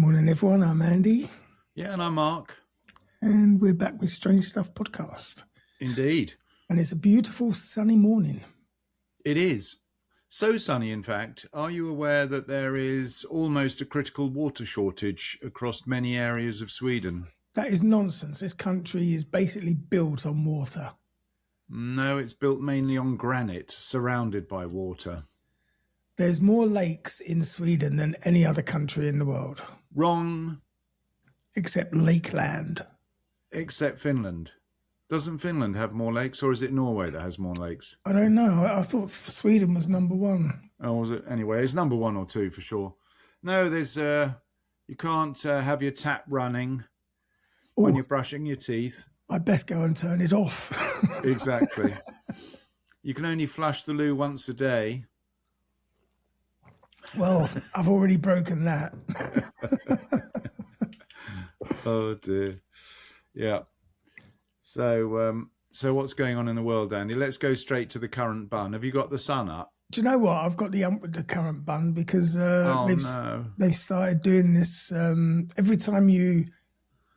Morning, everyone. I'm Andy, Yeah, and I'm Mark. and we're back with Strange Stuff podcast. Indeed. And it's a beautiful sunny morning. It is. So sunny, in fact. Are you aware that there is almost a critical water shortage across many areas of Sweden? That is nonsense. This country is basically built on water. No, it's built mainly on granite, surrounded by water. There's more lakes in Sweden than any other country in the world, Wrong, except Lakeland. except Finland. Doesn't Finland have more lakes, or is it Norway that has more lakes? I don't know. I thought Sweden was number one. Oh, was it? Anyway, it's number one or two for sure. No, there's you can't have your tap running when you're brushing your teeth. I'd best go and turn it off. Exactly. You can only flush the loo once a day. Well, I've already broken that. Oh dear. Yeah. So what's going on in the world, Andy? Let's go straight to the current bun. Have you got the sun up? Do you know what? I've got the ump with the current bun because no. they've started doing this. Every time you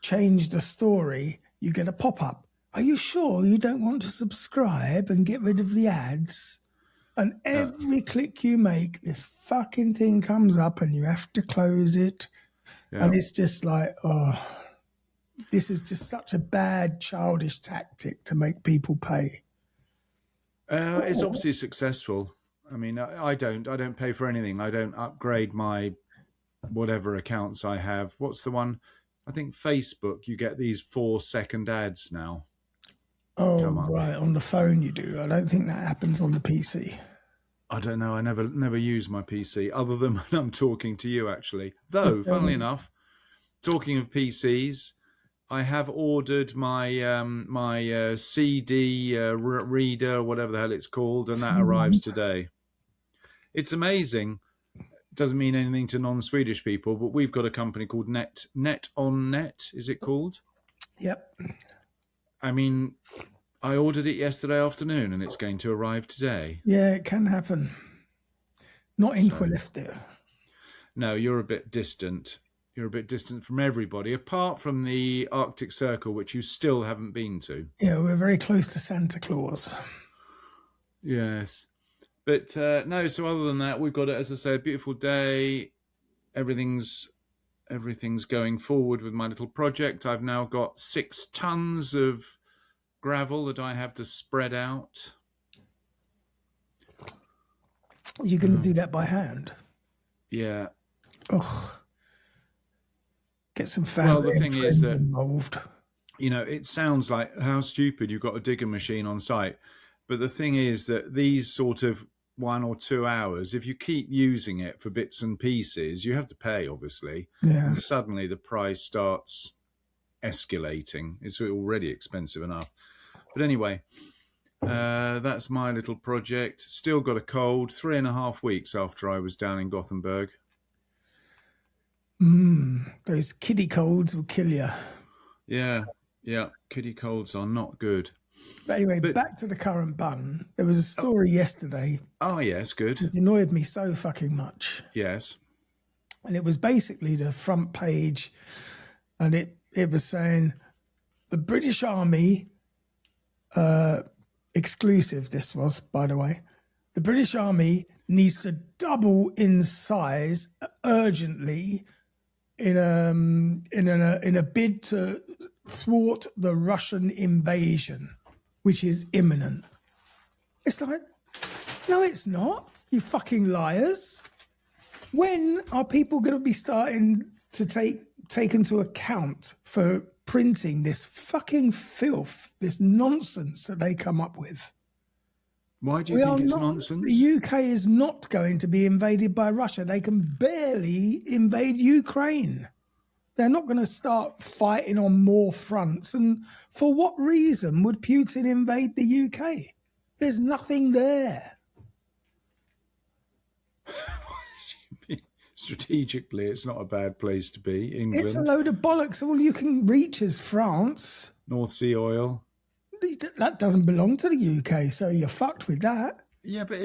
change the story, you get a pop-up. Are you sure you don't want to subscribe and get rid of the ads? And every click you make, this fucking thing comes up and you have to close it. Yeah. And it's just like, oh, this is just such a bad, childish tactic to make people pay. It's obviously successful. I mean, I don't pay for anything. I don't upgrade my whatever accounts I have. What's the one? I think Facebook, you get these 4-second ads now. Oh, right. On the phone you do. I don't think that happens on the PC. I don't know. I never use my PC other than when I'm talking to you, actually. Though, funnily enough, talking of PCs, I have ordered my my CD reader, whatever the hell it's called, and that arrives today. It's amazing. It doesn't mean anything to non-Swedish people, but we've got a company called Net on Net. Is it called? Yep. I mean, I ordered it yesterday afternoon, and it's going to arrive today. Yeah, it can happen. Not in Skellefteå. No, you're a bit distant. You're a bit distant from everybody, apart from the Arctic Circle, which you still haven't been to. Yeah, we're very close to Santa Claus. Yes. But no, so other than that, we've got, as I say, a beautiful day. Everything's going forward with my little project. I've now got 6 tons of gravel that I have to spread out. You're going to do that by hand? Yeah. Ugh. Get some family. Well, the thing is that, involved. You know, it sounds like how stupid you've got a digger machine on site. But the thing is that these sort of 1 or 2 hours, if you keep using it for bits and pieces, you have to pay, obviously. Yeah. And suddenly the price starts escalating. It's already expensive enough. But anyway, that's my little project. Still got a cold, 3.5 weeks after I was down in Gothenburg. Those kiddie colds will kill you. Yeah. Kiddie colds are not good. But anyway, back to the current bun. There was a story yesterday. Oh, yes, good. It annoyed me so fucking much. Yes. And it was basically the front page, and it was saying the British Army, exclusive this was, by the way, the British Army needs to double in size urgently in a bid to thwart the Russian invasion, which is imminent. It's like, no, it's not, you fucking liars. When are people going to be starting to take into account for printing this fucking filth, this nonsense that they come up with? Why do you think it's nonsense? The UK is not going to be invaded by Russia. They can barely invade Ukraine. They're not going to start fighting on more fronts. And for what reason would Putin invade the UK? There's nothing there. Strategically, it's not a bad place to be. England. It's a load of bollocks. All you can reach is France. North Sea oil. That doesn't belong to the UK, so you're fucked with that. Yeah, but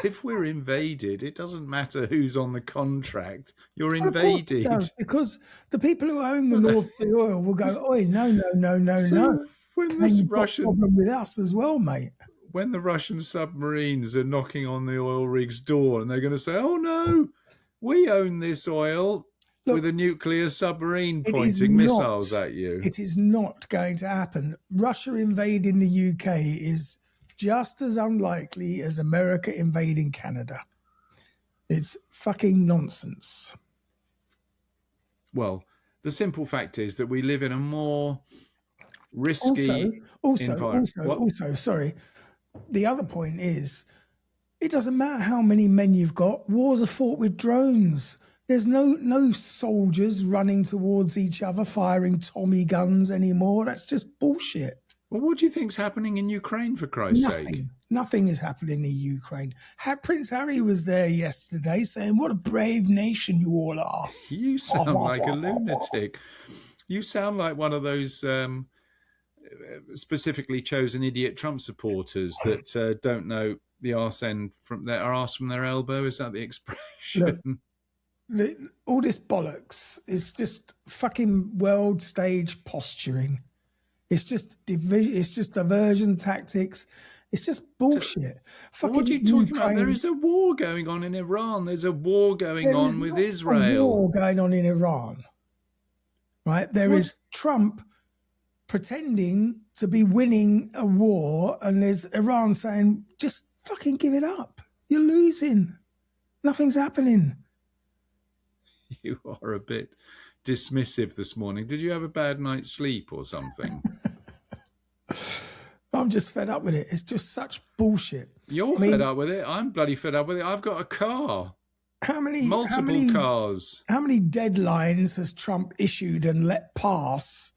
if we're invaded, it doesn't matter who's on the contract. You're Well, of course it invaded. does, because the people who own the North Sea oil will go, oi, no, no, no, no, no. So when And this you've got a problem with us as well, mate. when the Russian submarines are knocking on the oil rig's door and they're going to say, "Oh no, we own this oil," Look, with a nuclear submarine it is pointing not. missiles at you. It is not going to happen. Russia invading the UK is just as unlikely as America invading Canada. It's fucking nonsense. Well, the simple fact is that we live in a more risky environment. Also, sorry. The other point is, it doesn't matter how many men you've got. Wars are fought with drones. There's no soldiers running towards each other firing Tommy guns anymore. That's just bullshit. Well, what do you think's happening in Ukraine, for Christ's sake? Nothing is happening in Ukraine. Prince Harry was there yesterday saying, "What a brave nation you all are." You sound like a lunatic. You sound like one of those specifically chosen idiot Trump supporters that don't know the arse end from their arse from their elbow. Is that the expression? Look, all this bollocks is just fucking world stage posturing. It's just division. It's just diversion tactics. It's just bullshit. What are you talking about? There is a war going on in Iran. There's a war going on with Israel. There's a war going on in Iran. Right? There is Trump pretending to be winning a war, and there's Iran saying, "Just fucking give it up. You're losing. Nothing's happening." You are a bit dismissive this morning. Did you have a bad night's sleep or something? I'm just fed up with it. It's just such bullshit. You're fed up with it. I'm bloody fed up with it. I've got a car. Multiple cars. How many deadlines has Trump issued and let pass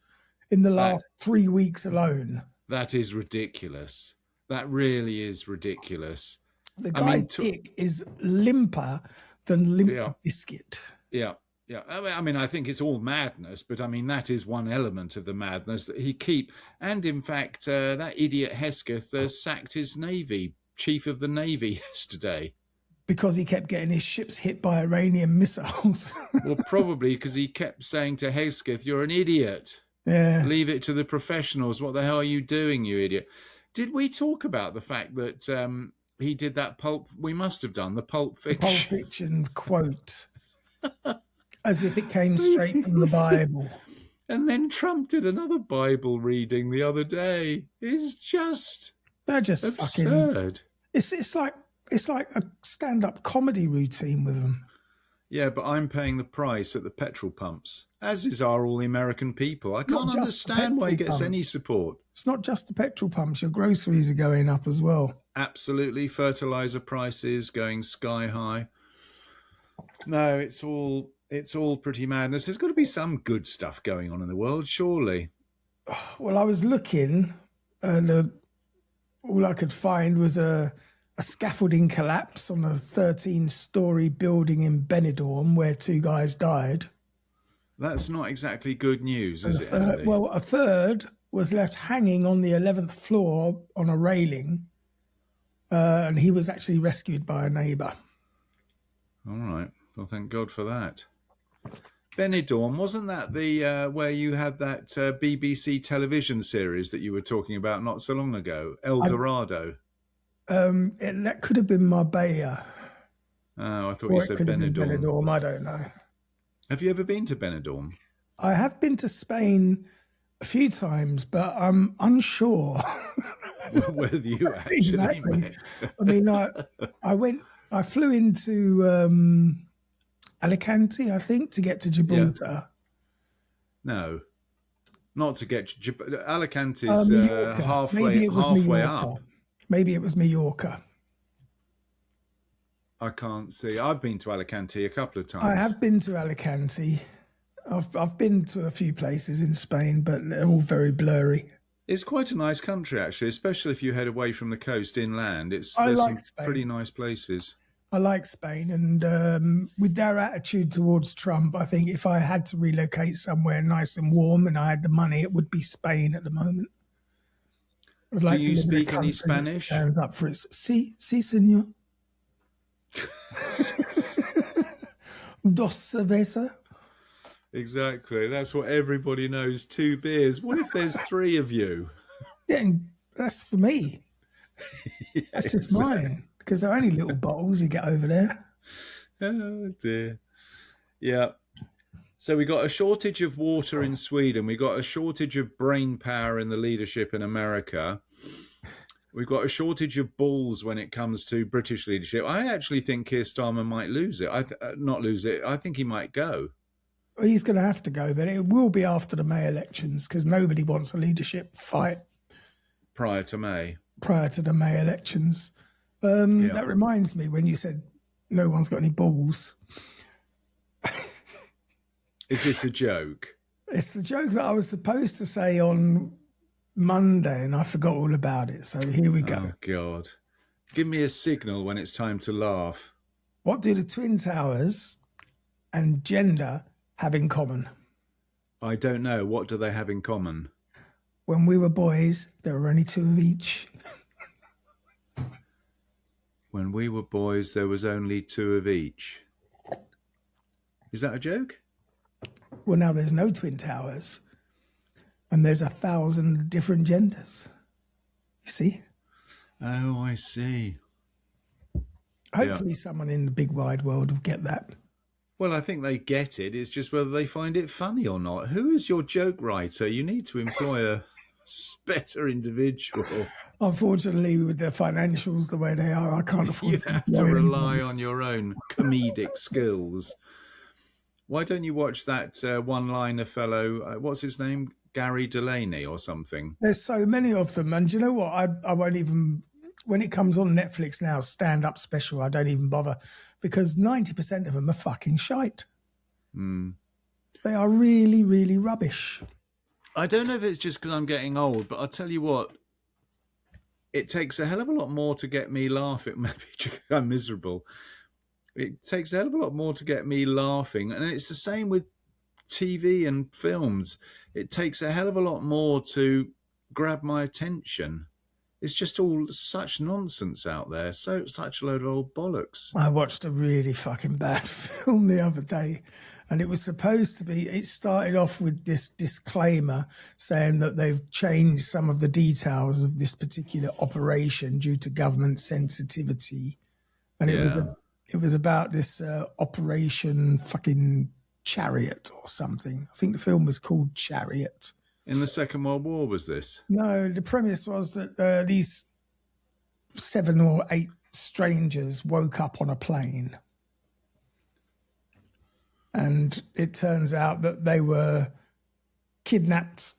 in the last 3 weeks alone? That is ridiculous. That really is ridiculous. The guy's dick is limper than Limp Biscuit. Yeah. Yeah, I mean, I think it's all madness, but I mean, that is one element of the madness that he keep. And in fact, that idiot Hesketh sacked his Navy, chief of the Navy yesterday. Because he kept getting his ships hit by Iranian missiles. Well, probably because he kept saying to Hesketh, "You're an idiot. Yeah. Leave it to the professionals. What the hell are you doing, you idiot?" Did we talk about the fact that he did that we must have done the Pulp Fiction. The Pulp Fiction quote. As if it came straight from the Bible. And then Trump did another Bible reading the other day. They're just absurd. It's like a stand-up comedy routine with them. Yeah, but I'm paying the price at the petrol pumps, as is all the American people. I can't understand why he gets any support. It's not just the petrol pumps. Your groceries are going up as well. Absolutely. Fertilizer prices going sky high. No, it's all pretty madness. There's got to be some good stuff going on in the world, surely. Well, I was looking, and all I could find was a scaffolding collapse on a 13-story building in Benidorm where 2 guys died. That's not exactly good news, is it, Andy? Well, a third was left hanging on the 11th floor on a railing, and he was actually rescued by a neighbour. All right. Well, thank God for that. Benidorm, wasn't that the where you had that BBC television series that you were talking about not so long ago, El Dorado? That could have been Marbella. Oh, I thought you said Benidorm. Benidorm. I don't know. Have you ever been to Benidorm? I have been to Spain a few times, but I'm unsure whether you actually went. I mean, I flew into Alicante, I think, to get to Gibraltar. Yeah. No, not to get to Alicante's halfway up. Maybe it was Mallorca. I can't see. I've been to Alicante a couple of times. I have been to Alicante. I've been to a few places in Spain, but they're all very blurry. It's quite a nice country, actually, especially if you head away from the coast inland. There's some pretty nice places. I like Spain, and with their attitude towards Trump, I think if I had to relocate somewhere nice and warm and I had the money, it would be Spain at the moment. Would Do like to you live in a speak any country that Spanish? stands up for its sí, señor. Dos cerveza. Exactly. That's what everybody knows. 2 beers. What if there's 3 of you? Yeah, and that's for me. Yeah, That's just mine because they're only little bottles you get over there. Oh dear. Yeah. So we got a shortage of water in Sweden. We got a shortage of brain power in the leadership in America. We've got a shortage of balls when it comes to British leadership. I actually think Keir Starmer might lose it. Not lose it. I think he might go. Well, he's going to have to go, but it will be after the May elections because nobody wants a leadership fight Prior to May. prior to the May elections. That reminds me when you said no one's got any balls. Is this a joke? It's the joke that I was supposed to say on Monday and I forgot all about it. So here we go. Oh, God. Give me a signal when it's time to laugh. What do the Twin Towers and gender have in common? I don't know. What do they have in common? When we were boys, there were only 2 of each. When we were boys, there was only 2 of each. Is that a joke? Well, now there's no Twin Towers and there's 1,000 different genders. You see? Oh, I see. Hopefully someone in the big wide world will get that. Well, I think they get it. It's just whether they find it funny or not. Who is your joke writer? You need to employ a better individual. Unfortunately, with the financials the way they are, I can't afford You have to rely on your own comedic skills. Why don't you watch that one-liner fellow, what's his name? Gary Delaney or something? There's so many of them. And you know what? I won't even, when it comes on Netflix now, stand-up special, I don't even bother because 90% of them are fucking shite. They are really, really rubbish. I don't know if it's just because I'm getting old, but I'll tell you what, it takes a hell of a lot more to get me laughing. Maybe I'm miserable. It takes a hell of a lot more to get me laughing. And it's the same with TV and films. It takes a hell of a lot more to grab my attention. It's just all such nonsense out there. Such a load of old bollocks. I watched a really fucking bad film the other day, and it was supposed to be, it started off with this disclaimer saying that they've changed some of the details of this particular operation due to government sensitivity. And it was about this Operation fucking Chariot or something. I think the film was called Chariot. In the Second World War, was this? No, the premise was that these 7 or 8 strangers woke up on a plane. And it turns out that they were kidnapped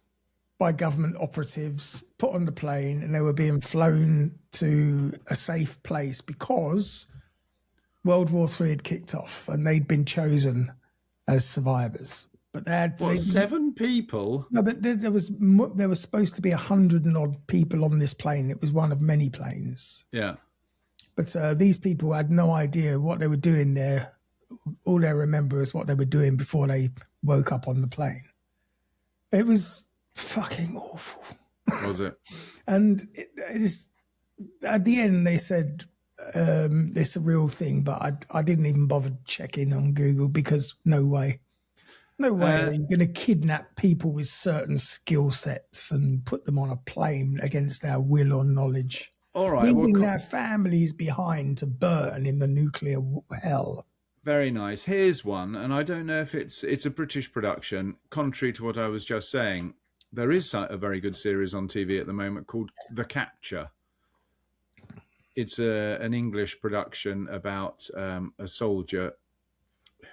by government operatives, put on the plane, and they were being flown to a safe place because World War III had kicked off and they'd been chosen as survivors. But they had 7 people? No, but there was supposed to be 100 and odd people on this plane. It was one of many planes. Yeah. But these people had no idea what they were doing there. All they remember is what they were doing before they woke up on the plane. It was fucking awful. Was it? And it is, at the end, they said it's a real thing, but I didn't even bother checking on Google because no way. No way are you going to kidnap people with certain skill sets and put them on a plane against their will or knowledge. All right. Leaving their families behind to burn in the nuclear hell. Very nice. Here's one, and I don't know if it's a British production, contrary to what I was just saying. There is a very good series on TV at the moment called The Capture. It's an English production about a soldier,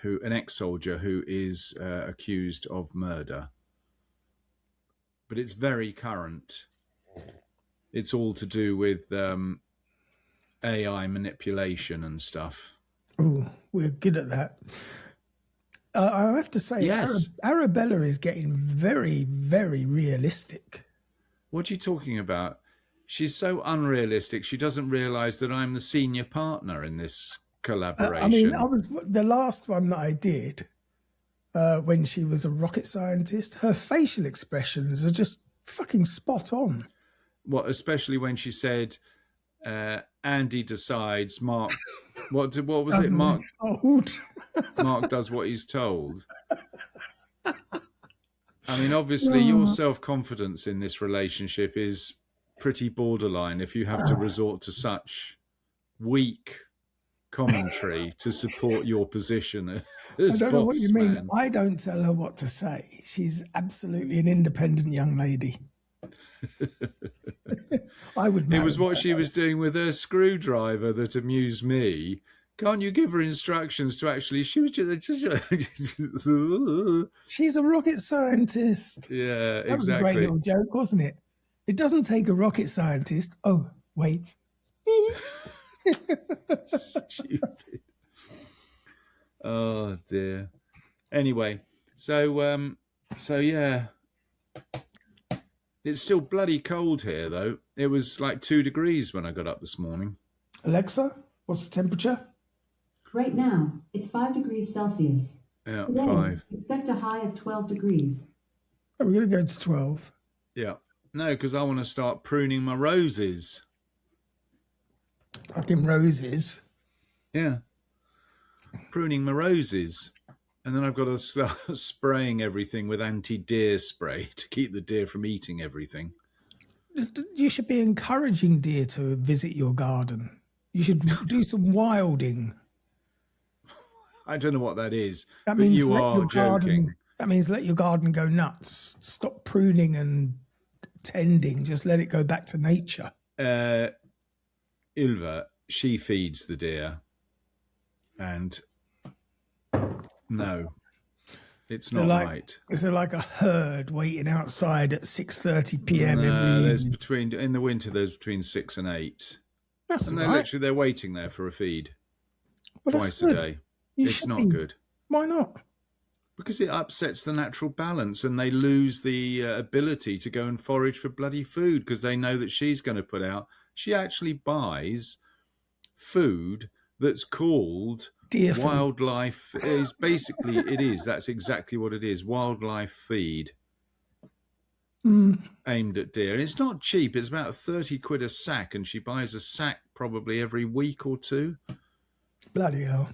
an ex-soldier who is accused of murder. But it's very current. It's all to do with AI manipulation and stuff. Oh, we're good at that. I have to say, yes. Arabella is getting very, very realistic. What are you talking about? She's so unrealistic. She doesn't realise that I'm the senior partner in this collaboration. I mean, the last one that I did when she was a rocket scientist. Her facial expressions are just fucking spot on. especially when she said, Andy decides, Mark, what was it? Mark does what he's told. I mean, obviously, your self-confidence in this relationship is pretty borderline if you have to resort to such weak commentary to support your position as I don't know what you mean. man. I don't tell her what to say. She's absolutely an independent young lady. I would. It was what she was doing with her screwdriver that amused me. Can't you give her instructions to actually shoot? She's a rocket scientist. Yeah, That was a great little joke, wasn't it? It doesn't take a rocket scientist. Oh, wait. Stupid. Oh dear. Anyway, so yeah. It's still bloody cold here, though. It was like 2 degrees when I got up this morning. Alexa, what's the temperature? Right now, it's 5 degrees Celsius. Yeah, Today, 5. Expect a high of 12 degrees. Oh, we're going to go to 12. Yeah. No, because I want to start pruning my roses. Fucking roses. Yeah. Pruning my roses. And then I've got to start spraying everything with anti-deer spray to keep the deer from eating everything. You should be encouraging deer to visit your garden. You should do some wilding. I don't know what that is, That but means you are joking. That means let your garden go nuts. Stop pruning and tending. Just let it go back to nature. Ilva, she feeds the deer. And no, it's not right. Is there like a herd waiting outside at 6:30 p.m. No, in the winter there's between 6 and 8. That's and right. they're waiting there for a feed Well, twice a day. It's not good. Why not? Because it upsets the natural balance and they lose the ability to go and forage for bloody food because they know that she's going to put out. She actually buys food that's called Deer food. wildlife. Is basically it is. That's exactly what it is. Wildlife feed aimed at deer. It's not cheap. It's about 30 quid a sack, and she buys a sack probably every week or two. Bloody hell!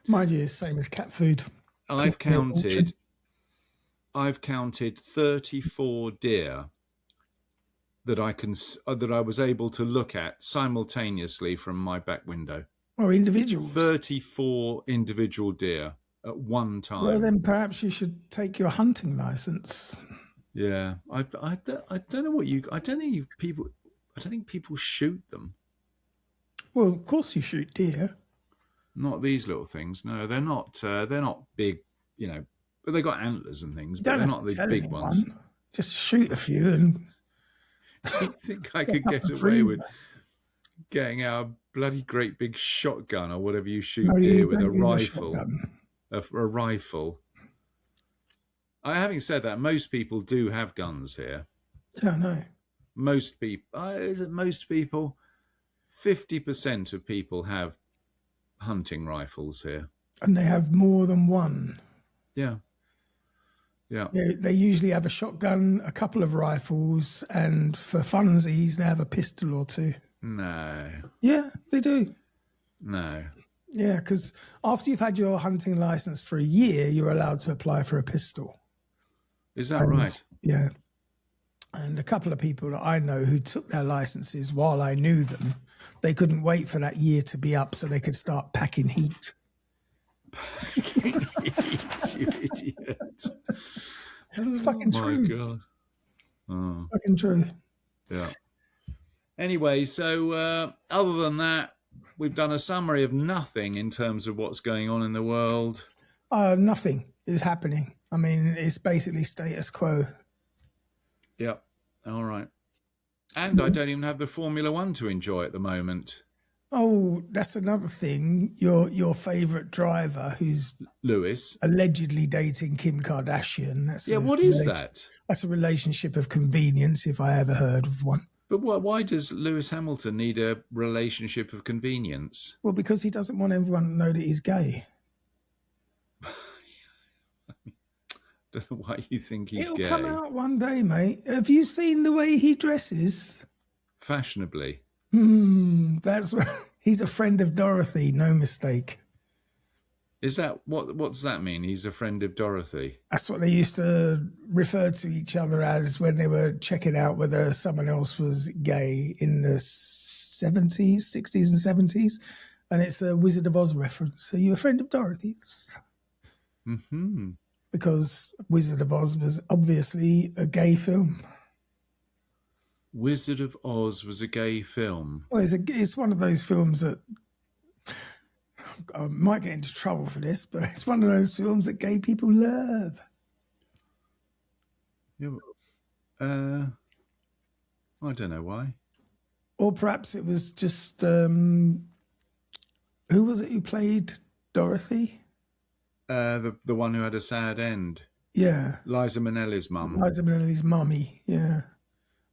Mind you, it's same as cat food. I've counted 34 deer that I was able to look at simultaneously from my back window. Or individuals. 34 individual deer at one time. Well, then perhaps you should take your hunting license. Yeah, I don't know what you. I don't think people shoot them. Well, of course you shoot deer. Not these little things. No, they're not. They're not big. You know, but they got antlers and things. But they're not the big ones. Just shoot a few and. Do you think I could get away with getting out a bloody great big shotgun or whatever you shoot deer with a rifle? A rifle. Having said that, most people do have guns here. Yeah, no. Most people. Is it most people? 50% of people have hunting rifles here. And they have more than one. Yeah. Yeah. They usually have a shotgun, a couple of rifles, and for funsies, they have a pistol or two. No. Yeah, they do. No. Yeah, because after you've had your hunting license for a year, you're allowed to apply for a pistol. Is that right? Yeah. And a couple of people that I know who took their licenses while I knew them, they couldn't wait for that year to be up so they could start packing heat. Packing heat, you idiot. It's fucking true. My God. Oh. It's fucking true. Yeah. Anyway, so other than that, we've done a summary of nothing in terms of what's going on in the world. Nothing is happening. I mean, it's basically status quo. Yep. All right. And I don't even have the Formula One to enjoy at the moment. Oh, that's another thing. Your favourite driver, who's Lewis, allegedly dating Kim Kardashian. What is that? That's a relationship of convenience, if I ever heard of one. But why does Lewis Hamilton need a relationship of convenience? Well, because he doesn't want everyone to know that he's gay. Don't know why you think he's It'll gay. come out one day, mate. Have you seen the way he dresses? Fashionably. That's he's a friend of Dorothy, no mistake. Is that what does that mean? He's a friend of Dorothy. That's what they used to refer to each other as when they were checking out whether someone else was gay in the 70s, 60s and 70s. And it's a Wizard of Oz reference. Are you a friend of Dorothy's? Mm-hmm. Because Wizard of Oz was obviously a gay film. Wizard of Oz was a gay film. Well, it's one of those films that I might get into trouble for this, but it's one of those films that gay people love. Yeah, I don't know why. Or perhaps it was just who was it who played Dorothy? The one who had a sad end. Yeah, Liza Minnelli's mum. Liza Minnelli's mummy. Yeah,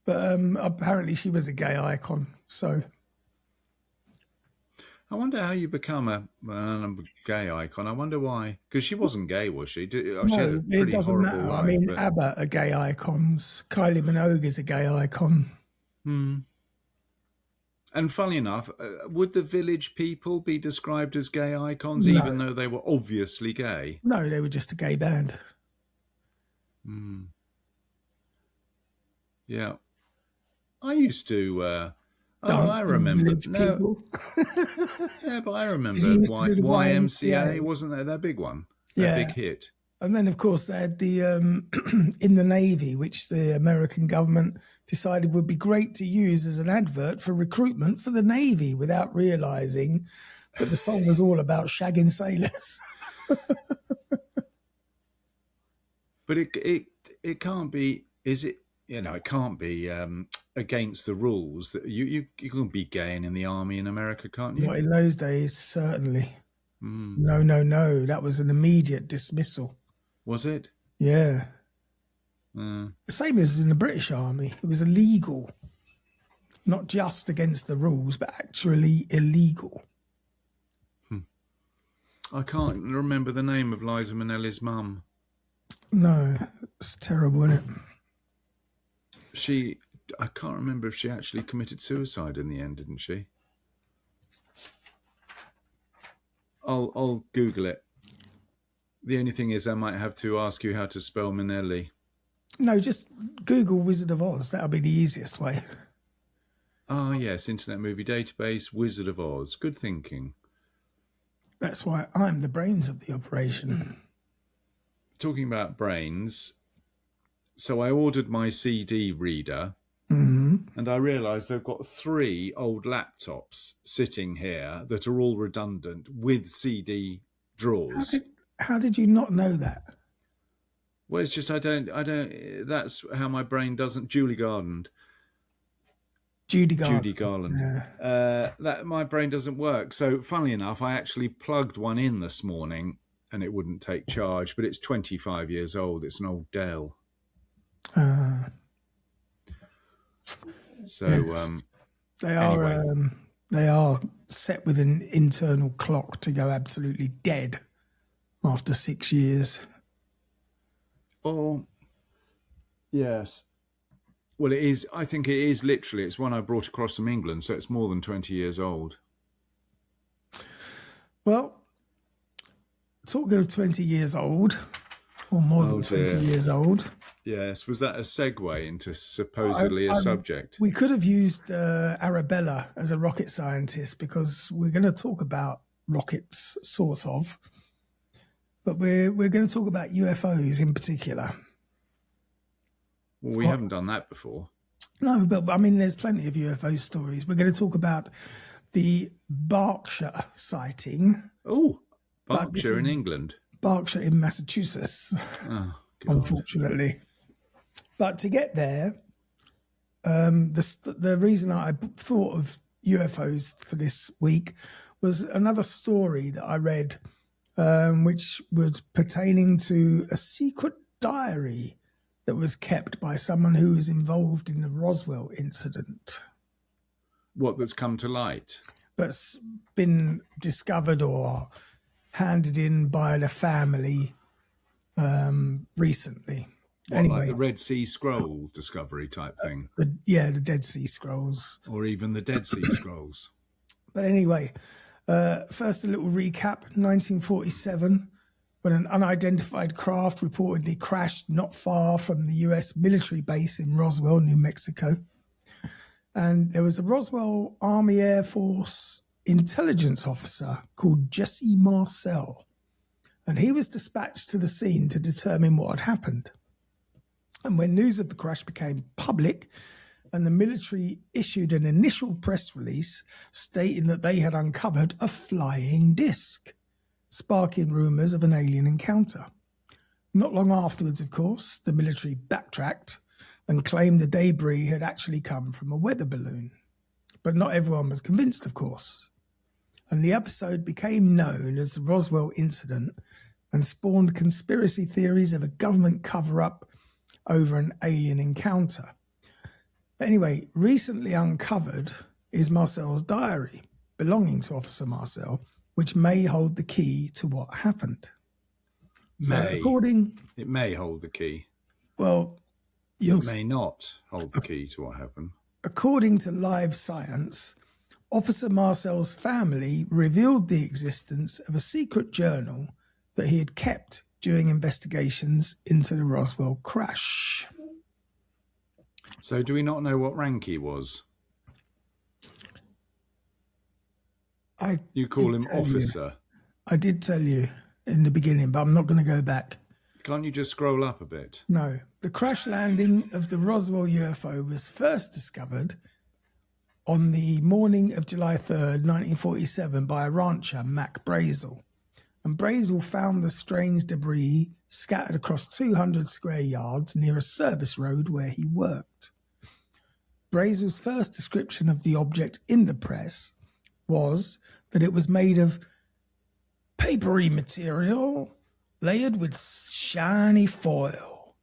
but apparently she was a gay icon. So I wonder how you become a gay icon. I wonder why. Because she wasn't gay, was she? She had a pretty horrible life. I mean, but... ABBA are gay icons. Kylie Minogue is a gay icon. And funny enough, would the Village People be described as gay icons, No. even though they were obviously gay? No, they were just a gay band. Yeah. I used to... Dance I to remember. Village No, People. yeah, but I remember You used to do the YMCA. YMCA. Wasn't that their big one? Yeah. Their big hit. And then, of course, they had the in the Navy, which the American government decided would be great to use as an advert for recruitment for the Navy without realising that the song was all about shagging sailors. But it can't be, is it? You know, it can't be against the rules. That you can be gay and in the army in America, can't you? Not in those days, certainly. No. That was an immediate dismissal. Was it? Yeah. The same as in the British Army. It was illegal. Not just against the rules, but actually illegal. I can't remember the name of Liza Minnelli's mum. No, it's terrible, isn't it? I can't remember if she actually committed suicide in the end, didn't she? I'll Google it. The only thing is I might have to ask you how to spell Minnelli. No, just Google Wizard of Oz. That'll be the easiest way. Ah, yes, Internet Movie Database, Wizard of Oz. Good thinking. That's why I'm the brains of the operation. Talking about brains, so I ordered my CD reader, and I realised I've got 3 old laptops sitting here that are all redundant with CD drawers. How did you not know that? Well, it's just I don't. That's how my brain doesn't. Judy Garland. Yeah. That my brain doesn't work. So, funnily enough, I actually plugged one in this morning, and it wouldn't take charge. But it's 25 years old. It's an old Dell. So yes. They are set with an internal clock to go absolutely dead after 6 years. Oh, yes. Well, it is. I think it is literally. It's one I brought across from England, so it's more than 20 years old. Well, talking of 20 years old, or more than 20 years old. Yes. Was that a segue into supposedly a subject? We could have used Arabella as a rocket scientist because we're going to talk about rockets, sort of. But we're going to talk about UFOs in particular. Well, we haven't done that before. No, but I mean, there's plenty of UFO stories. We're going to talk about the Berkshire sighting. Oh, Berkshire in England. Berkshire in Massachusetts, unfortunately. But to get there, the reason I thought of UFOs for this week was another story that I read, which was pertaining to a secret diary that was kept by someone who was involved in the Roswell incident. What, that's come to light? That's been discovered or handed in by the family recently. What, like the Red Sea Scroll discovery type thing? The Dead Sea Scrolls. Or even the Dead Sea Scrolls. But anyway, first a little recap. 1947, when an unidentified craft reportedly crashed not far from the US military base in Roswell, New Mexico. And there was a Roswell Army Air Force intelligence officer called Jesse Marcel. And he was dispatched to the scene to determine what had happened. And when news of the crash became public and the military issued an initial press release stating that they had uncovered a flying disc, sparking rumours of an alien encounter. Not long afterwards, of course, the military backtracked and claimed the debris had actually come from a weather balloon. But not everyone was convinced, of course. And the episode became known as the Roswell Incident and spawned conspiracy theories of a government cover-up over an alien encounter. Anyway, recently uncovered is Marcel's diary belonging to Officer Marcel, which may hold the key to what happened. It may hold the key. Well, it may not hold the key to what happened. According to Live Science, Officer Marcel's family revealed the existence of a secret journal that he had kept during investigations into the Roswell crash. So do we not know what rank he was? You call him officer. I did tell you in the beginning, but I'm not going to go back. Can't you just scroll up a bit? No. The crash landing of the Roswell UFO was first discovered on the morning of July 3rd, 1947 by a rancher, Mac Brazel. And Brazel found the strange debris scattered across 200 square yards near a service road where he worked. Brazel's first description of the object in the press was that it was made of papery material layered with shiny foil.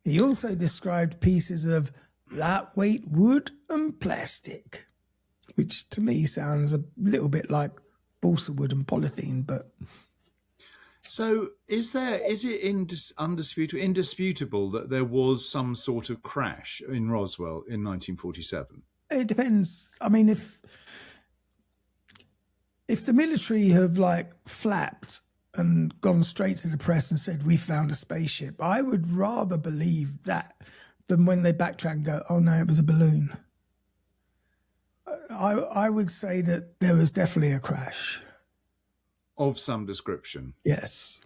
He also described pieces of lightweight wood and plastic, which to me sounds a little bit like balsa wood and polythene, but... So is it indisputable that there was some sort of crash in Roswell in 1947? It depends. I mean, if the military have flapped and gone straight to the press and said, we found a spaceship, I would rather believe that than when they backtrack and go, oh no, it was a balloon. I would say that there was definitely a crash. Of some description? Yes.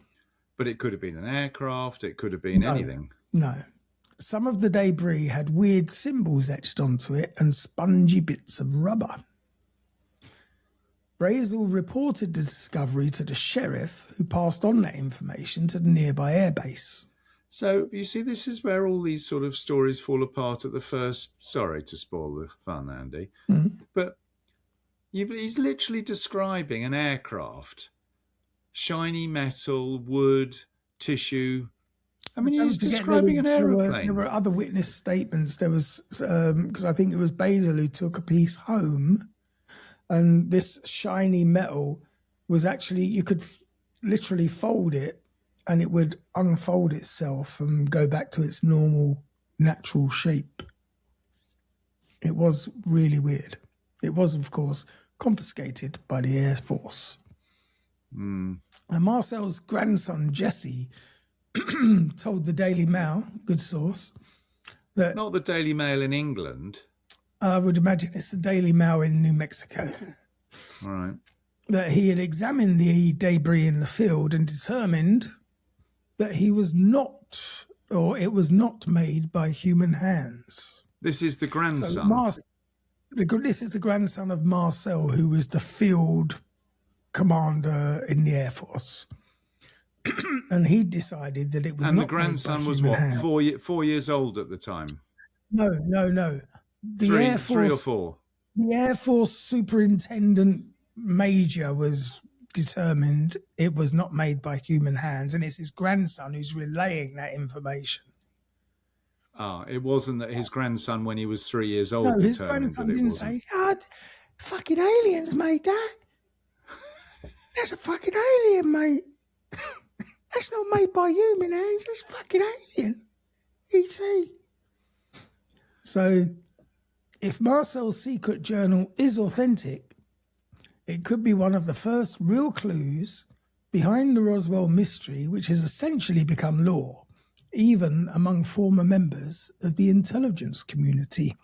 But it could have been an aircraft, it could have been anything. No. Some of the debris had weird symbols etched onto it and spongy bits of rubber. Brazel reported the discovery to the sheriff, who passed on that information to the nearby airbase. So, you see, this is where all these sort of stories fall apart at the first... Sorry to spoil the fun, Andy. Mm-hmm. But he's literally describing an aircraft. Shiny metal, wood, tissue. I mean, he's describing an aeroplane. There were other witness statements. There was, because I think it was Brazel who took a piece home, and this shiny metal was actually, you could literally fold it and it would unfold itself and go back to its normal, natural shape. It was really weird. It was, of course, confiscated by the Air Force. Mm. And Marcel's grandson, Jesse, told the Daily Mail, good source, that... Not the Daily Mail in England. I would imagine it's the Daily Mail in New Mexico. All right. That he had examined the debris in the field and determined that he was not, or it was not made by human hands. This is the grandson. So this is the grandson of Marcel, who was the field commander in the Air Force. And he decided that it was and not. And the grandson was what, 4 years old at the time? No. The Air Force, 3 or 4. The Air Force superintendent major was determined it was not made by human hands, and it's his grandson who's relaying that information. It wasn't that his grandson, when he was 3 years old, no, his determined grandson that it didn't wasn't. say, God, fucking aliens made that. That's a fucking alien, mate. That's not made by human hands. That's fucking alien. E.T. So, if Marcel's secret journal is authentic, it could be one of the first real clues behind the Roswell mystery, which has essentially become law, even among former members of the intelligence community.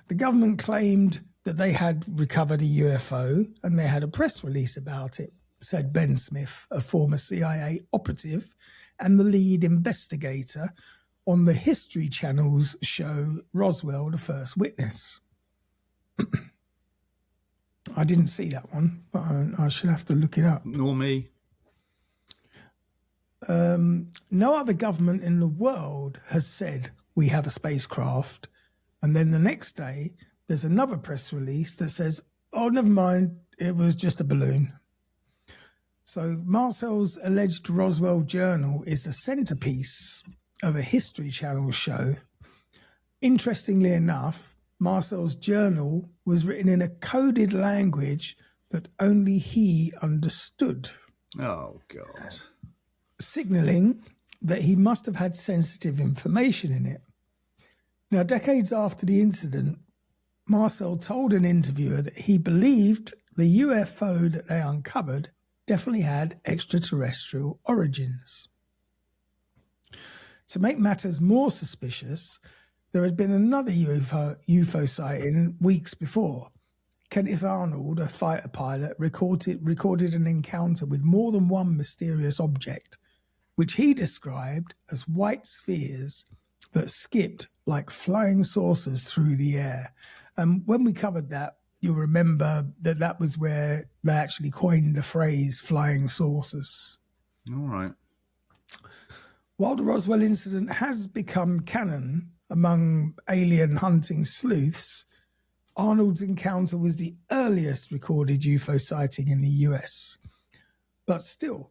The government claimed that they had recovered a UFO and they had a press release about it, said Ben Smith, a former CIA operative and the lead investigator on the History Channel's show Roswell, the First Witness. I didn't see that one, but I should have to look it up. Nor me. No other government in the world has said we have a spacecraft, and then the next day there's another press release that says, oh, never mind, it was just a balloon. So Marcel's alleged Roswell journal is the centerpiece of a History Channel show. Interestingly enough, Marcel's journal was written in a coded language that only he understood. Oh, God. Signaling that he must have had sensitive information in it. Now, decades after the incident, Marcel told an interviewer that he believed the UFO that they uncovered definitely had extraterrestrial origins. To make matters more suspicious, there had been another UFO sighting weeks before. Kenneth Arnold, a fighter pilot, recorded an encounter with more than one mysterious object, which he described as white spheres that skipped like flying saucers through the air. And when we covered that, you'll remember that that was where they actually coined the phrase flying saucers. All right. While the Roswell incident has become canon among alien hunting sleuths, Arnold's encounter was the earliest recorded UFO sighting in the US. But still,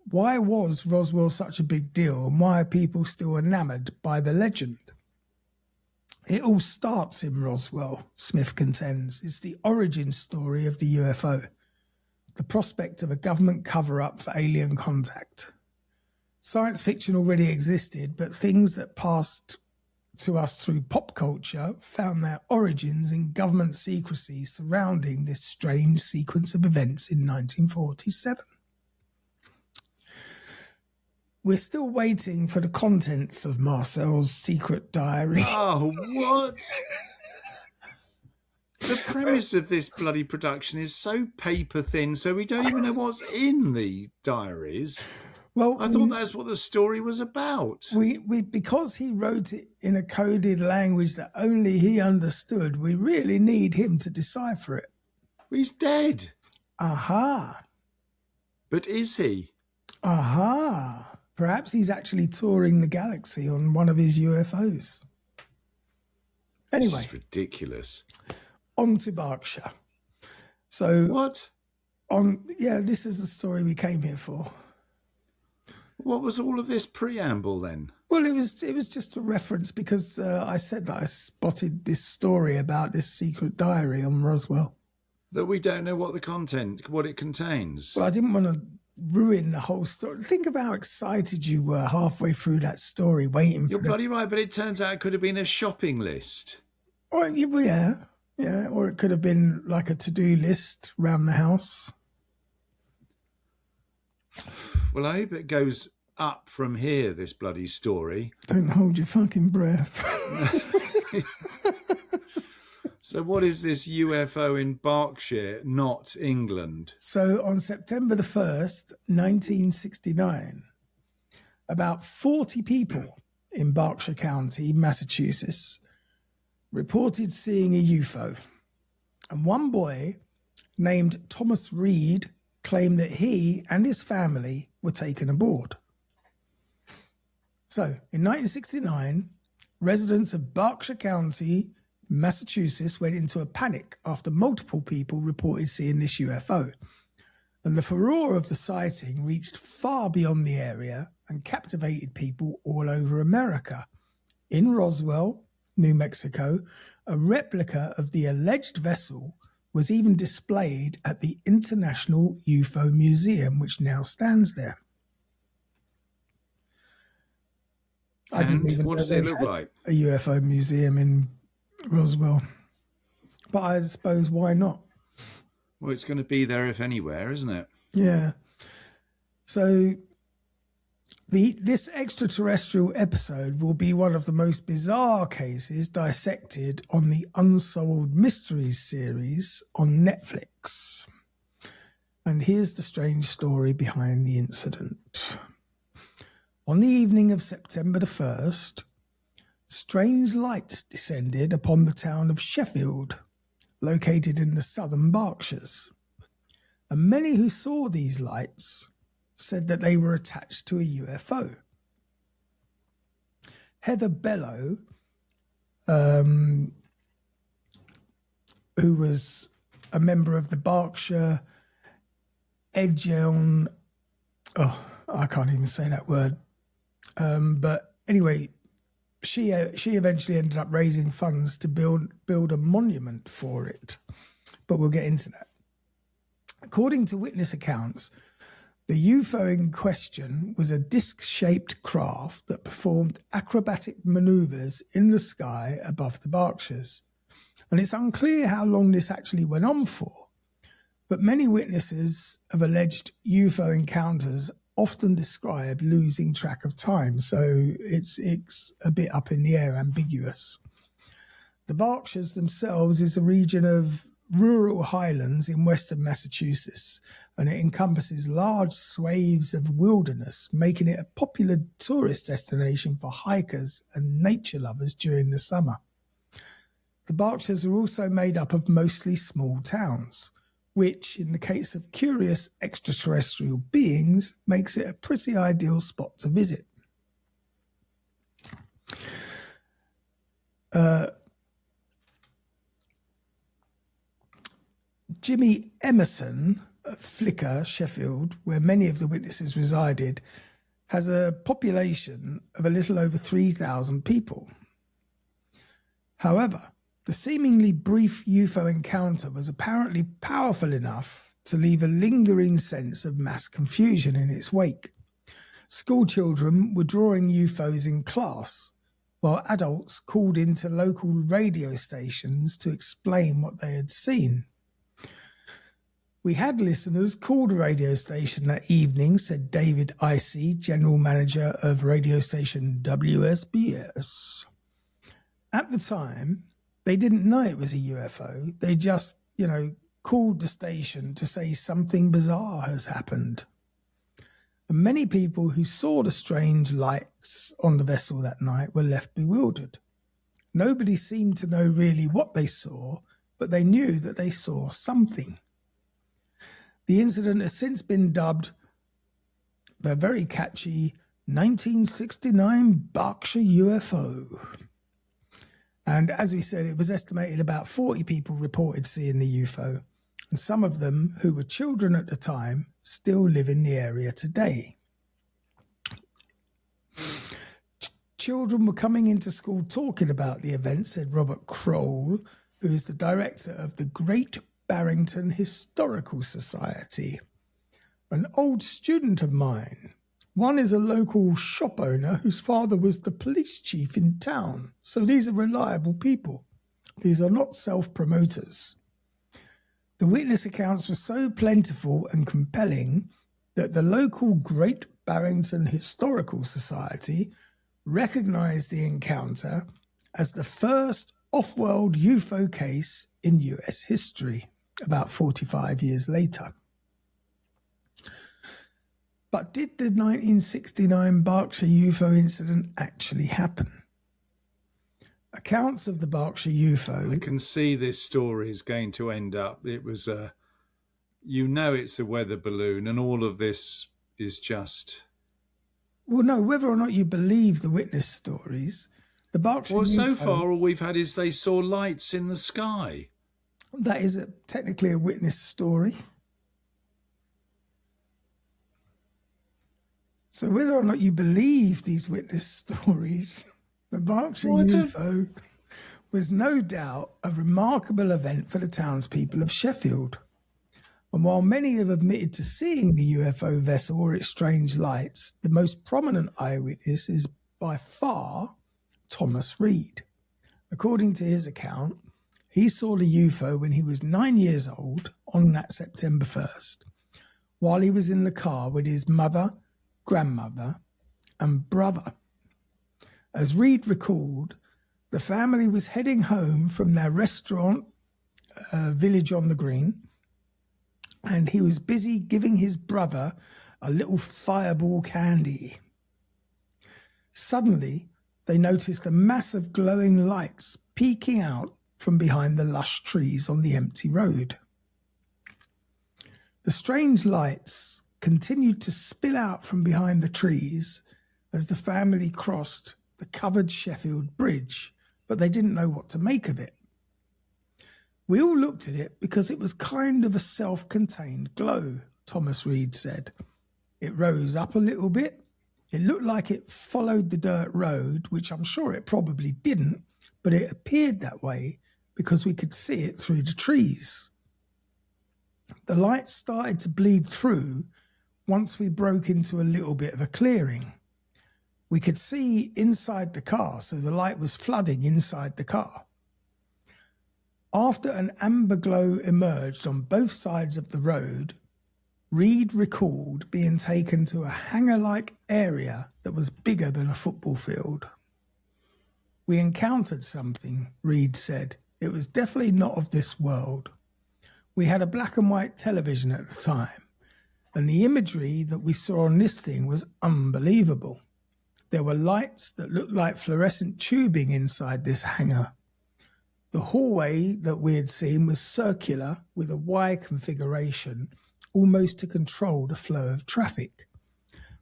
why was Roswell such a big deal, and why are people still enamored by the legend? It all starts in Roswell, Smith contends. It's the origin story of the UFO, the prospect of a government cover-up for alien contact. Science fiction already existed, but things that passed to us through pop culture found their origins in government secrecy surrounding this strange sequence of events in 1947. We're still waiting for the contents of Marcel's secret diary. Oh, what? The premise of this bloody production is so paper thin, so we don't even know what's in the diaries. Well, I thought that's what the story was about. We because he wrote it in a coded language that only he understood, we really need him to decipher it. He's dead. Aha. But is he? Aha. Perhaps he's actually touring the galaxy on one of his UFOs. Anyway. This is ridiculous. On to Berkshire. So what? This is the story we came here for. What was all of this preamble then? Well, it was just a reference because I said that I spotted this story about this secret diary on Roswell. That we don't know what it contains. Well, I didn't want to ruin the whole story. Think of how excited you were halfway through that story, waiting for You're bloody right, but it turns out it could have been a shopping list. Or, yeah, or it could have been like a to-do list around the house. Well, I hope it goes up from here, this bloody story. Don't hold your fucking breath. So what is this UFO in Berkshire, not England? So on September the 1st, 1969, about 40 people in Berkshire County, Massachusetts, reported seeing a UFO. And one boy named Thomas Reed claimed that he and his family were taken aboard. So in 1969, residents of Berkshire County, Massachusetts, went into a panic after multiple people reported seeing this UFO. And the furore of the sighting reached far beyond the area and captivated people all over America. In Roswell, New Mexico, a replica of the alleged vessel was even displayed at the International UFO Museum, which now stands there. I didn't And even what know does they it look had like? a UFO museum in Roswell. But I suppose why not? Well, it's going to be there if anywhere, isn't it? Yeah. So this extraterrestrial episode will be one of the most bizarre cases dissected on the Unsolved Mysteries series on Netflix. And here's the strange story behind the incident. On the evening of September the 1st, strange lights descended upon the town of Sheffield, located in the southern Berkshires. And many who saw these lights said that they were attached to a UFO. Heather Bellow, who was a member of the Berkshire Edgeon, I can't even say that word. But anyway, she eventually ended up raising funds to build a monument for it. But we'll get into that. According to witness accounts, the UFO in question was a disc-shaped craft that performed acrobatic maneuvers in the sky above the Berkshires. And it's unclear how long this actually went on for, but many witnesses of alleged UFO encounters often describe losing track of time, so it's a bit up in the air, ambiguous. The Berkshires themselves is a region of rural highlands in western Massachusetts, and it encompasses large swathes of wilderness, making it a popular tourist destination for hikers and nature lovers during the summer. The Berkshires are also made up of mostly small towns, which, in the case of curious extraterrestrial beings, makes it a pretty ideal spot to visit. Jimmy Emerson of Flicker, Sheffield, where many of the witnesses resided, has a population of a little over 3,000 people. However, the seemingly brief UFO encounter was apparently powerful enough to leave a lingering sense of mass confusion in its wake. School children were drawing UFOs in class, while adults called into local radio stations to explain what they had seen. We had listeners call the radio station that evening, said David Icey, general manager of radio station WSBS. At the time, they didn't know it was a UFO. They just, called the station to say something bizarre has happened. And many people who saw the strange lights on the vessel that night were left bewildered. Nobody seemed to know really what they saw, but they knew that they saw something. The incident has since been dubbed the very catchy 1969 Berkshire UFO. And as we said, it was estimated about 40 people reported seeing the UFO, and some of them, who were children at the time, still live in the area today. Children were coming into school talking about the event, said Robert Kroll, who is the director of the Great Barrington Historical Society. An old student of mine. One is a local shop owner whose father was the police chief in town. So these are reliable people. These are not self-promoters. The witness accounts were so plentiful and compelling that the local Great Barrington Historical Society recognized the encounter as the first off-world UFO case in US history, about 45 years later. But did the 1969 Berkshire UFO incident actually happen? Accounts of the Berkshire UFO... I can see this story is going to end up. It was a... it's a weather balloon, and all of this is just... Well, no, whether or not you believe the witness stories, the Berkshire UFO... so far all we've had is they saw lights in the sky. That is technically a witness story. So whether or not you believe these witness stories, the Berkshire UFO was no doubt a remarkable event for the townspeople of Sheffield. And while many have admitted to seeing the UFO vessel or its strange lights, the most prominent eyewitness is by far Thomas Reed. According to his account, he saw the UFO when he was 9 years old on that September 1st, while he was in the car with his mother, grandmother, and brother. As Reed recalled, the family was heading home from their restaurant, Village on the Green, and he was busy giving his brother a little fireball candy. Suddenly, they noticed a mass of glowing lights peeking out from behind the lush trees on the empty road. The strange lights continued to spill out from behind the trees as the family crossed the covered Sheffield Bridge, but they didn't know what to make of it. We all looked at it because it was kind of a self-contained glow, Thomas Reed said. It rose up a little bit. It looked like it followed the dirt road, which I'm sure it probably didn't, but it appeared that way because we could see it through the trees. The light started to bleed through once we broke into a little bit of a clearing. We could see inside the car, so the light was flooding inside the car. After an amber glow emerged on both sides of the road, Reed recalled being taken to a hangar-like area that was bigger than a football field. We encountered something, Reed said. It was definitely not of this world. We had a black and white television at the time, and the imagery that we saw on this thing was unbelievable. There were lights that looked like fluorescent tubing inside this hangar. The hallway that we had seen was circular with a Y configuration, almost to control the flow of traffic.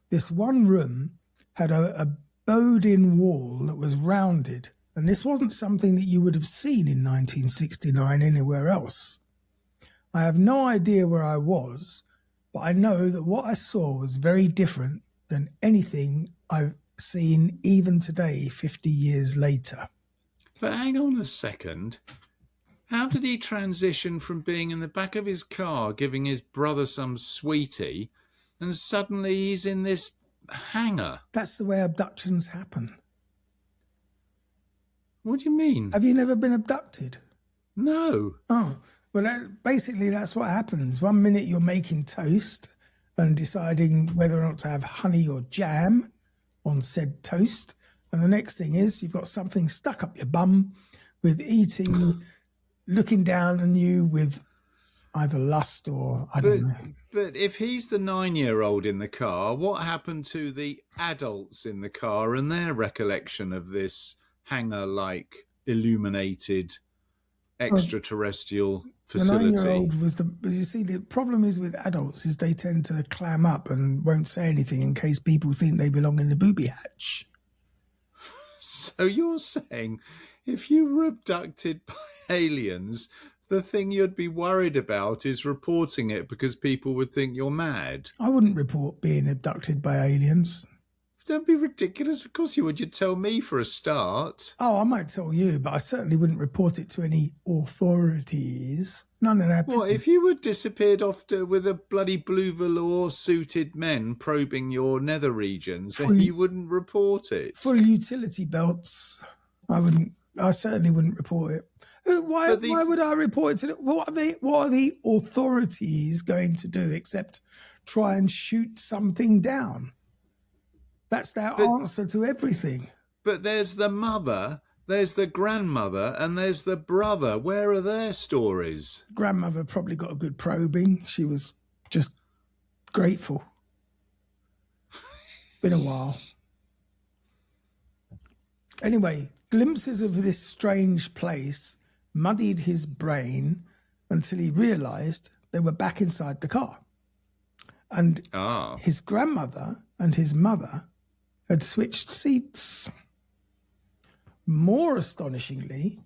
This one room had a bowed-in wall that was rounded, and this wasn't something that you would have seen in 1969 anywhere else. I have no idea where I was, but I know that what I saw was very different than anything I've seen even today, 50 years later. But hang on a second. How did he transition from being in the back of his car giving his brother some sweetie and suddenly he's in this hangar? That's the way abductions happen. What do you mean? Have you never been abducted? No. Oh, well, basically that's what happens. 1 minute you're making toast and deciding whether or not to have honey or jam on said toast. And the next thing is you've got something stuck up your bum with eating, looking down on you with either lust or I don't know. But if he's the 9-year-old in the car, what happened to the adults in the car and their recollection of this hangar-like illuminated extraterrestrial facility? The 9-year-old was but you see, the problem is with adults is they tend to clam up and won't say anything in case people think they belong in the booby hatch. So you're saying if you were abducted by aliens, the thing you'd be worried about is reporting it because people would think you're mad? I wouldn't report being abducted by aliens. Don't be ridiculous. Of course you would. You'd tell me for a start. Oh, I might tell you, but I certainly wouldn't report it to any authorities. None of that business. What, if you were disappeared off with a bloody blue velour-suited men probing your nether regions, and you wouldn't report it? Full utility belts. I certainly wouldn't report it. Why would I report it to them? What are the authorities going to do except try and shoot something down? That's their answer to everything. But there's the mother, there's the grandmother, and there's the brother. Where are their stories? Grandmother probably got a good probing. She was just grateful. Been a while. Anyway, glimpses of this strange place muddied his brain until he realised they were back inside the car. And his grandmother and his mother had switched seats. More astonishingly,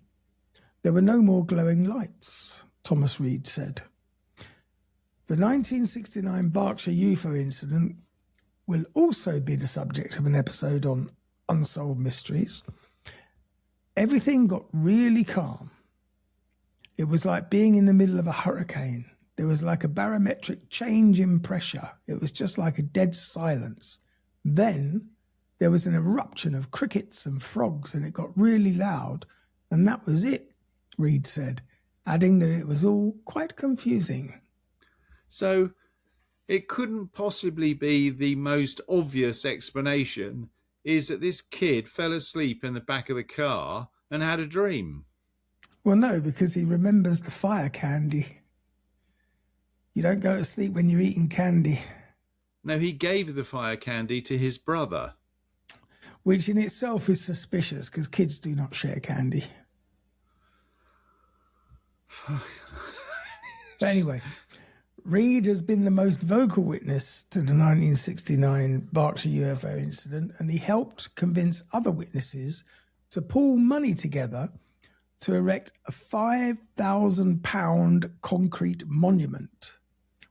there were no more glowing lights, Thomas Reed said. The 1969 Berkshire UFO Incident will also be the subject of an episode on Unsolved Mysteries. Everything got really calm. It was like being in the middle of a hurricane. There was like a barometric change in pressure. It was just like a dead silence. Then there was an eruption of crickets and frogs, and it got really loud. And that was it, Reed said, adding that it was all quite confusing. So it couldn't possibly be the most obvious explanation is that this kid fell asleep in the back of the car and had a dream. Well, no, because he remembers the fire candy. You don't go to sleep when you're eating candy. No, he gave the fire candy to his brother. Which in itself is suspicious, because kids do not share candy. But anyway, Reed has been the most vocal witness to the 1969 Berkshire UFO incident, and he helped convince other witnesses to pool money together to erect a £5,000 concrete monument,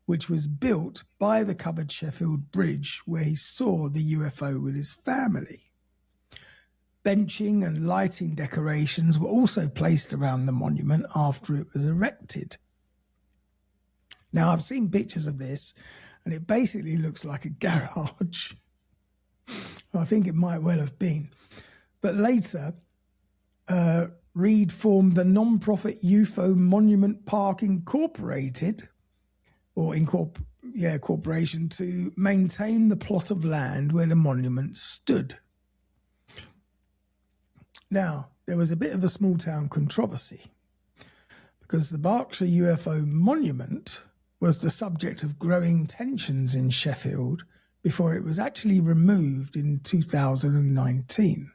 which was built by the covered Sheffield Bridge, where he saw the UFO with his family. Benching and lighting decorations were also placed around the monument after it was erected. Now, I've seen pictures of this, and it basically looks like a garage. I think it might well have been. But later, Reed formed the non-profit UFO Monument Park Incorporated, corporation, to maintain the plot of land where the monument stood. Now, there was a bit of a small town controversy because the Berkshire UFO Monument was the subject of growing tensions in Sheffield before it was actually removed in 2019.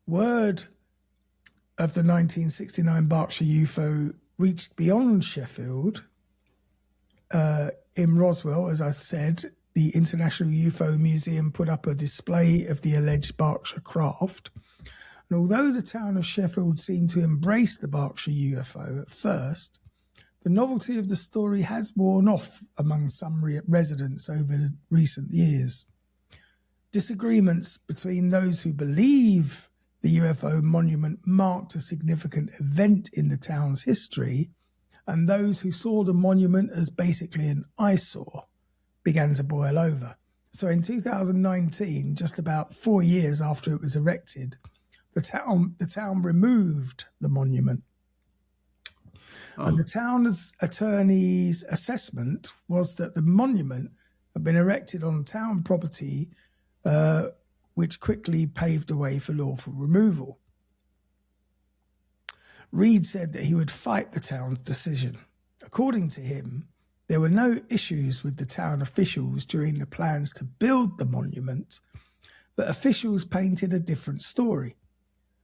Word of the 1969 Berkshire UFO reached beyond Sheffield. In Roswell, as I said, the International UFO Museum put up a display of the alleged Berkshire craft. And although the town of Sheffield seemed to embrace the Berkshire UFO at first, the novelty of the story has worn off among some residents over recent years. Disagreements between those who believe the UFO monument marked a significant event in the town's history and those who saw the monument as basically an eyesore began to boil over. So in 2019, just about 4 years after it was erected, the town removed the monument. Oh. And the town's attorney's assessment was that the monument had been erected on town property, which quickly paved the way for lawful removal. Reed said that he would fight the town's decision. According to him, there were no issues with the town officials during the plans to build the monument, but officials painted a different story.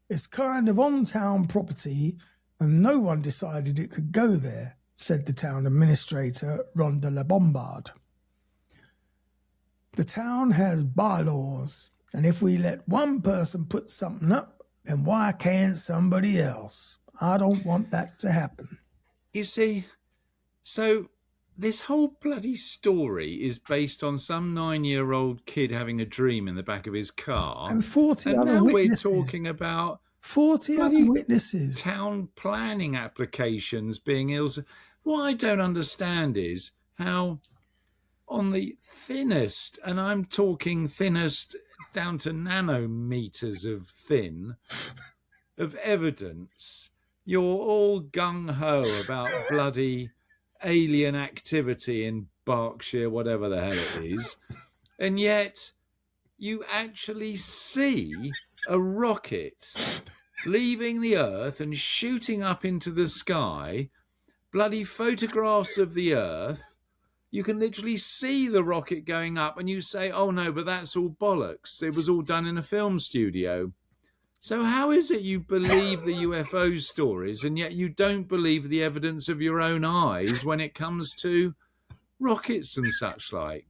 It's kind of on town property and no one decided it could go there, said the town administrator, Rhonda LeBombard. The town has bylaws, and if we let one person put something up, then why can't somebody else? I don't want that to happen. You see, so this whole bloody story is based on some 9-year-old kid having a dream in the back of his car. And 40 and other now witnesses. We're talking about 40 other witnesses. Town planning applications being ill. What I don't understand is how on the thinnest, and I'm talking thinnest down to nanometers of thin, of evidence, you're all gung-ho about bloody alien activity in Berkshire, whatever the hell it is, and yet you actually see a rocket leaving the Earth and shooting up into the sky, bloody photographs of the Earth. You can literally see the rocket going up and you say, oh no, but that's all bollocks. It was all done in a film studio. So how is it you believe the UFO stories and yet you don't believe the evidence of your own eyes when it comes to rockets and such like?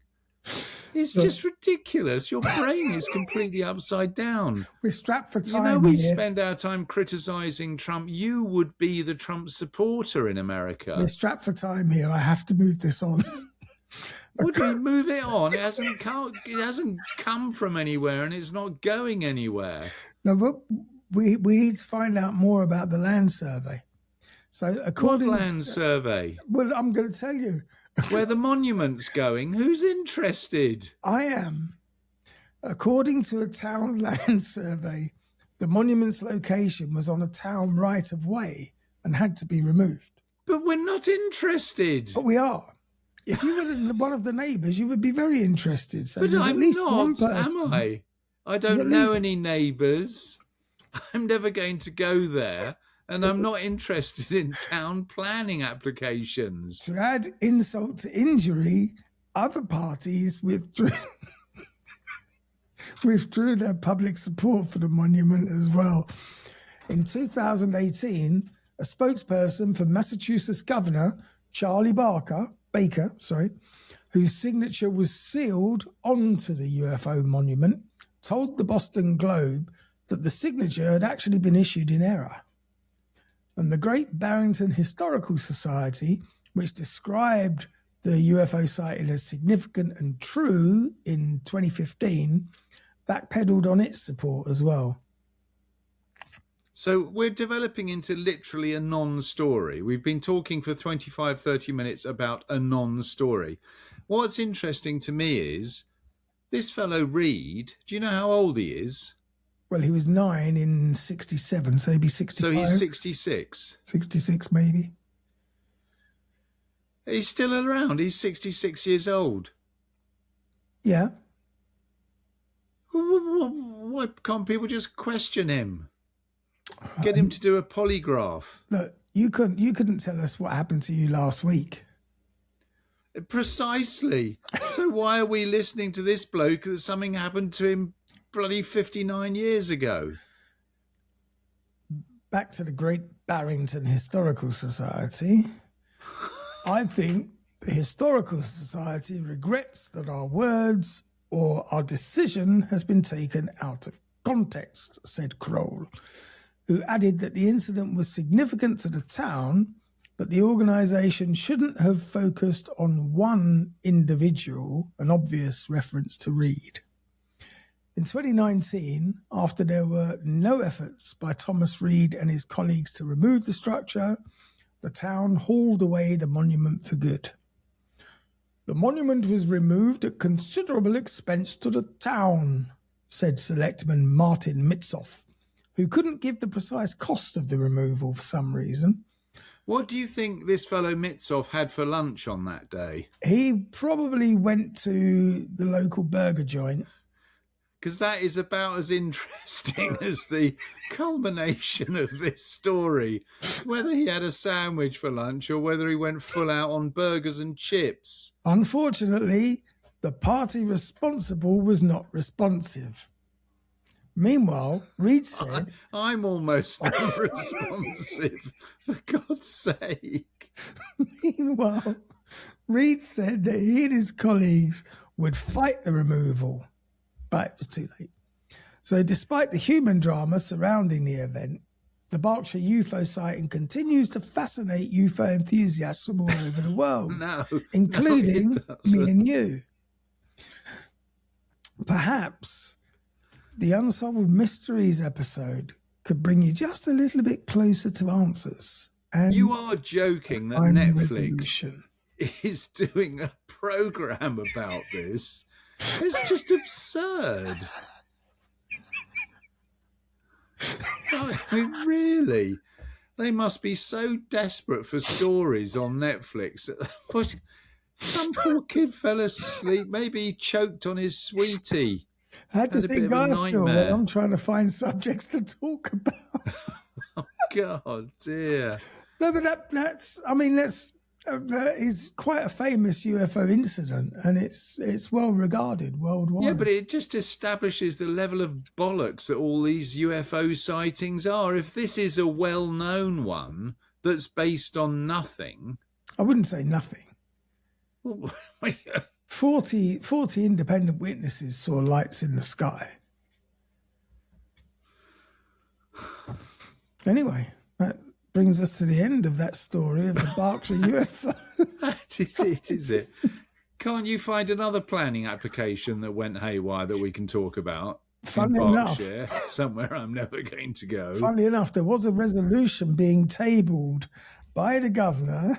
It's just ridiculous. Your brain is completely upside down. We're strapped for time. You know, we spend our time criticising Trump. You would be the Trump supporter in America. We're strapped for time here. I have to move this on. Would we move it on? It hasn't come from anywhere and it's not going anywhere. No, but we need to find out more about the land survey. So What according, land survey? well, I'm going to tell you, Where the monument's going? Who's interested? I am. According to a town land survey, the monument's location was on a town right of way and had to be removed. But we're not interested. But we are. If you were one of the neighbours, you would be very interested. So But there's at I'm least one not, person. am I? I There's don't at know least- any neighbours. I'm never going to go there, and I'm not interested in town planning applications. To add insult to injury, other parties withdrew their public support for the monument as well. In 2018, a spokesperson for Massachusetts Governor Charlie Baker, whose signature was sealed onto the UFO monument, told the Boston Globe that the signature had actually been issued in error. And the Great Barrington Historical Society, which described the UFO sighting as significant and true in 2015, backpedaled on its support as well. So we're developing into literally a non-story. We've been talking for 25, 30 minutes about a non-story. What's interesting to me is this fellow Reed, do you know how old he is? Well, he was 9 in 67, so he'd be 65. So he's 66. 66 maybe. He's still around. He's 66 years old. Yeah. Why can't people just question him? Get him to do a polygraph. Look, you couldn't tell us what happened to you last week. Precisely. So why are we listening to this bloke that something happened to him bloody 59 years ago? Back to the Great Barrington Historical Society. I think the Historical Society regrets that our words or our decision has been taken out of context, said Kroll, who added that the incident was significant to the town, but the organisation shouldn't have focused on one individual, an obvious reference to Reed. In 2019, after there were no efforts by Thomas Reed and his colleagues to remove the structure, the town hauled away the monument for good. The monument was removed at considerable expense to the town, said Selectman Martin Mitzoff, who couldn't give the precise cost of the removal for some reason. What do you think this fellow Mitzoff had for lunch on that day? He probably went to the local burger joint. Because that is about as interesting as the culmination of this story. Whether he had a sandwich for lunch or whether he went full out on burgers and chips. Unfortunately, the party responsible was not responsive. Meanwhile, Reed said, I'm almost unresponsive, for God's sake. Meanwhile, Reed said that he and his colleagues would fight the removal, but it was too late. So despite the human drama surrounding the event, the Berkshire UFO sighting continues to fascinate UFO enthusiasts from all over the world, including me and you. Perhaps the Unsolved Mysteries episode could bring you just a little bit closer to answers. And You are joking that find Netflix resolution. is doing a program about this. It's just absurd. I mean, really? They must be so desperate for stories on Netflix. Some poor kid fell asleep. Maybe he choked on his sweetie. How do you Had a think bit of a I feel when nightmare. I'm trying to find subjects to talk about? God, dear. No, but that is quite a famous UFO incident, and it's well regarded worldwide. Yeah, but it just establishes the level of bollocks that all these UFO sightings are. If this is a well-known one that's based on nothing... I wouldn't say nothing. 40 independent witnesses saw lights in the sky. Anyway, that brings us to the end of that story of the Berkshire UFO. That is it, is it? Can't you find another planning application that went haywire that we can talk about? in Funnily enough, Berkshire, somewhere I'm never going to go. funnily enough, there was a resolution being tabled by the governor.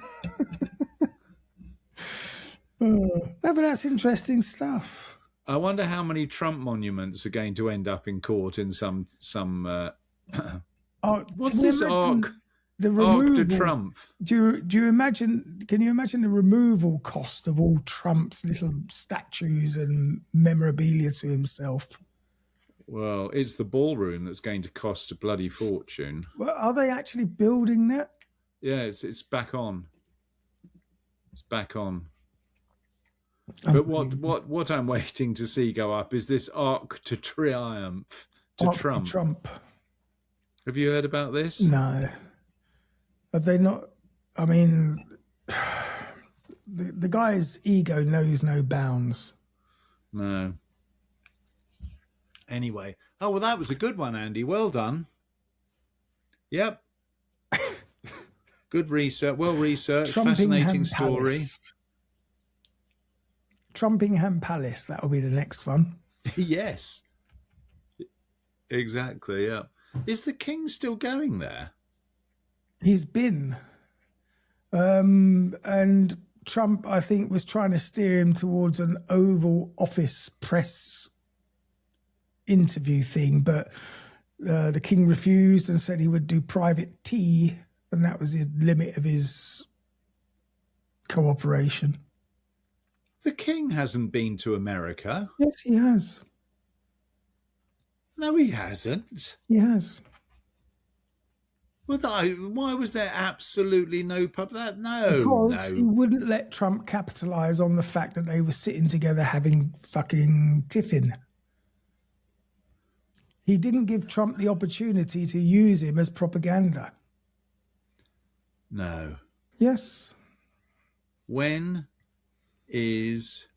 But that's interesting stuff. I wonder how many Trump monuments are going to end up in court in some. What's Can you this imagine arc? The Arc removal. de Trump. Do you imagine? Can you imagine the removal cost of all Trump's little statues and memorabilia to himself? Well, it's the ballroom that's going to cost a bloody fortune. Well, are they actually building that? Yeah, it's back on. It's back on. But what I'm waiting to see go up is this Arc de Triomphe to Arc de Trump. Trump. Have you heard about this? No. Have they not? I mean, the guy's ego knows no bounds. No. Anyway. Oh, well, that was a good one, Andy. Well done. Yep. Good research. Well researched. Fascinating story. Trumpingham Palace. That'll be the next one. Yes. Exactly, yeah. Is the king still going there? He's been. And Trump, I think, was trying to steer him towards an Oval Office press interview thing, but the king refused and said he would do private tea, and that was the limit of his cooperation. The king hasn't been to America. Yes, he has. No, he hasn't. He has. Well, why was there absolutely no public? No, Because no. he wouldn't let Trump capitalise on the fact that they were sitting together having fucking tiffin. He didn't give Trump the opportunity to use him as propaganda. No. Yes. When is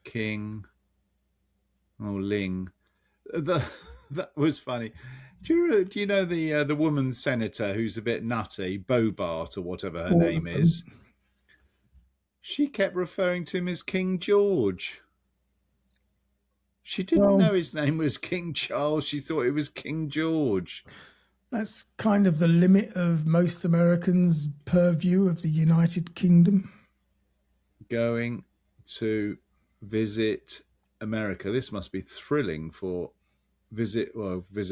King Ling? That was funny. Do you know the woman senator who's a bit nutty, Bobart or whatever her name is? She kept referring to him as King George. She didn't know his name was King Charles. She thought it was King George. That's kind of the limit of most Americans' purview of the United Kingdom. Going to visit America. This must be thrilling for visit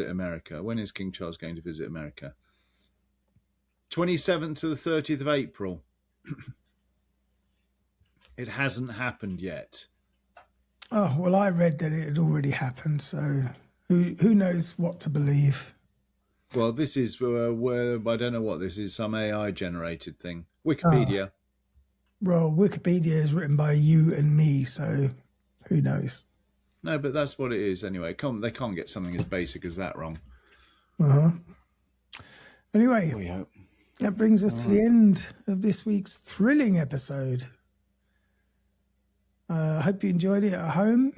America. When is King Charles going to visit America? 27th to the 30th of April. It hasn't happened yet. Oh, well, I read that it had already happened, so who knows what to believe. Well, this is where I don't know what this is, some AI generated thing. Wikipedia. Well, Wikipedia is written by you and me, so who knows? No, but that's what it is anyway. They can't get something as basic as that wrong. Anyway, We hope. that brings us to the end of this week's thrilling episode. I hope you enjoyed it at home.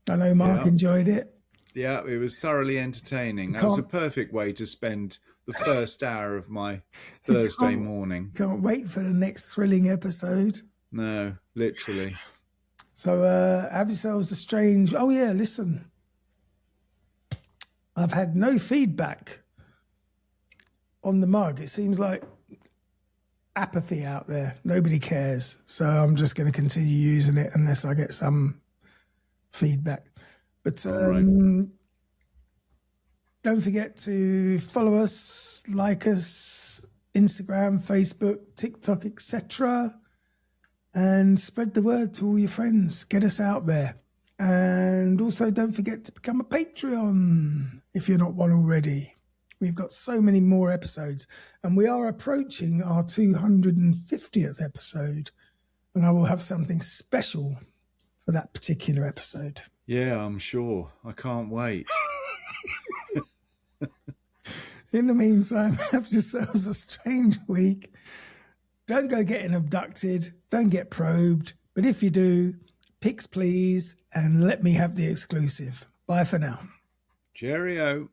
I know Mark enjoyed it. Yeah, it was thoroughly entertaining. That was a perfect way to spend the first hour of my Thursday morning. Can't wait for the next thrilling episode. No, literally. So have yourselves a strange... Oh, yeah, listen. I've had no feedback on the mug. It seems like apathy out there. Nobody cares. So I'm just going to continue using it unless I get some feedback. But don't forget to follow us, like us, Instagram, Facebook, TikTok, etc. And spread the word to all your friends. Get us out there. And also don't forget to become a Patreon if you're not one already. We've got so many more episodes. And we are approaching our 250th episode. And I will have something special for that particular episode. Yeah, I'm sure. I can't wait. In the meantime, have yourselves a strange week. Don't go getting abducted. Don't get probed. But if you do, pics please, and let me have the exclusive. Bye for now. Cheerio.